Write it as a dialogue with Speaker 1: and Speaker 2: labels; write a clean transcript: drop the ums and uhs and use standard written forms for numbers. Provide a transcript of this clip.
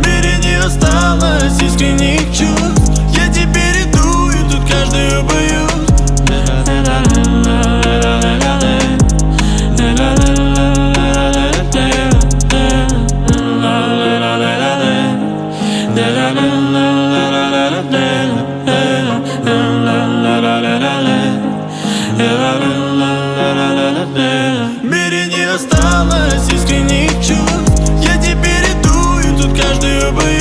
Speaker 1: мире не осталось искренних чувств. Я теперь иду и тут каждую боюсь. В мире не осталось искренних чувств. Я теперь иду и тут каждую боюсь.